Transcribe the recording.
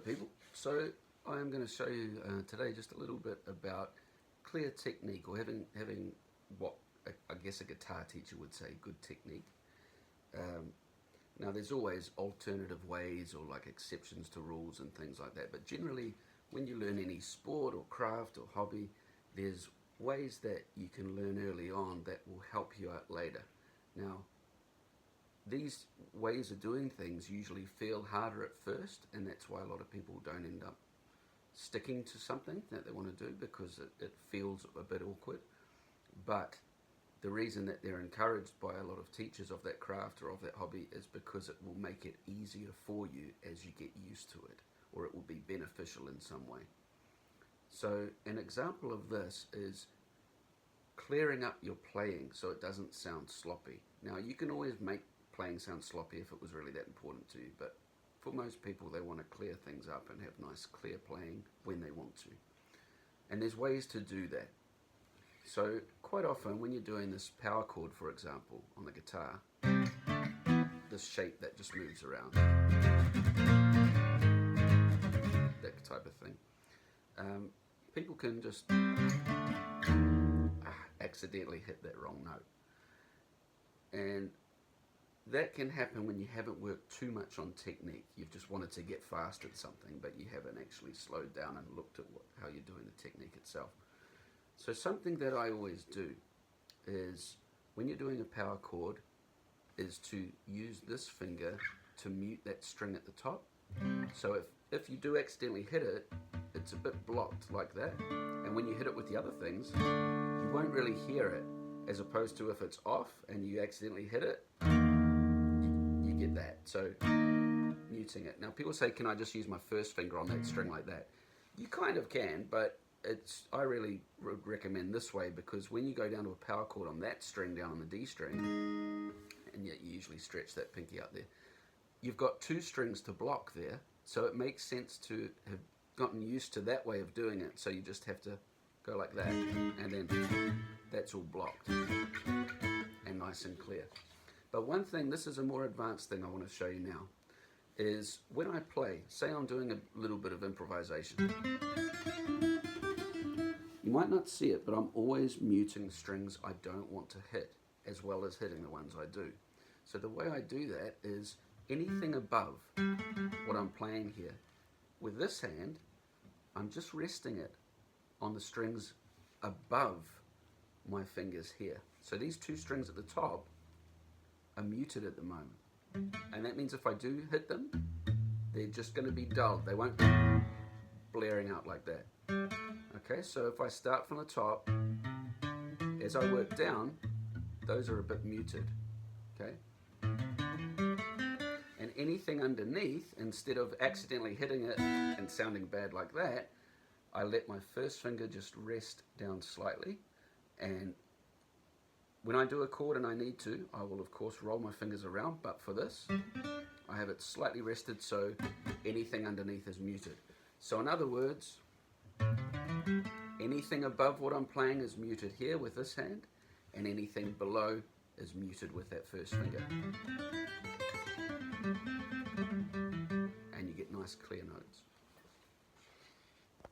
people, so I am going to show you today just a little bit about clear technique, or having what I guess a guitar teacher would say good technique. Now there's always alternative ways or like exceptions to rules and things like that, but generally when you learn any sport or craft or hobby, there's ways that you can learn early on that will help you out later. Now these ways of doing things usually feel harder at first, and that's why a lot of people don't end up sticking to something that they want to do, because it feels a bit awkward. But the reason that they're encouraged by a lot of teachers of that craft or of that hobby is because it will make it easier for you as you get used to it, or it will be beneficial in some way. So an example of this is clearing up your playing so it doesn't sound sloppy. Now you can always make playing sound sloppy if it was really that important to you, but for most people they want to clear things up and have nice clear playing when they want to. And there's ways to do that. So quite often when you're doing this power chord, for example, on the guitar, this shape that just moves around, that type of thing, people can just accidentally hit that wrong note. And that can happen when you haven't worked too much on technique. You've just wanted to get fast at something, but you haven't actually slowed down and looked at how you're doing the technique itself. So something that I always do is, when you're doing a power chord, is to use this finger to mute that string at the top. So if you do accidentally hit it, it's a bit blocked like that, and when you hit it with the other things, you won't really hear it, as opposed to if it's off and you accidentally hit it, you get that. So muting it. Now people say, can I just use my first finger on that string like that? You kind of can, but I really would recommend this way, because when you go down to a power chord on that string down on the D string, and yet you usually stretch that pinky up there, you've got two strings to block there, so it makes sense to have gotten used to that way of doing it. So you just have to go like that, and then that's all blocked and nice and clear. But one thing, this is a more advanced thing I want to show you now, is when I play, say I'm doing a little bit of improvisation, you might not see it, but I'm always muting the strings I don't want to hit, as well as hitting the ones I do. So the way I do that is, anything above what I'm playing here, with this hand, I'm just resting it on the strings above my fingers here. So these two strings at the top are muted at the moment. And that means if I do hit them, they're just going to be dulled. They won't be blaring out like that. Okay, so if I start from the top, as I work down, those are a bit muted. Okay? And anything underneath, instead of accidentally hitting it and sounding bad like that, I let my first finger just rest down slightly, and when I do a chord and I need to, I will of course roll my fingers around, but for this, I have it slightly rested so anything underneath is muted. So in other words, anything above what I'm playing is muted here with this hand, and anything below is muted with that first finger. And you get nice clear notes.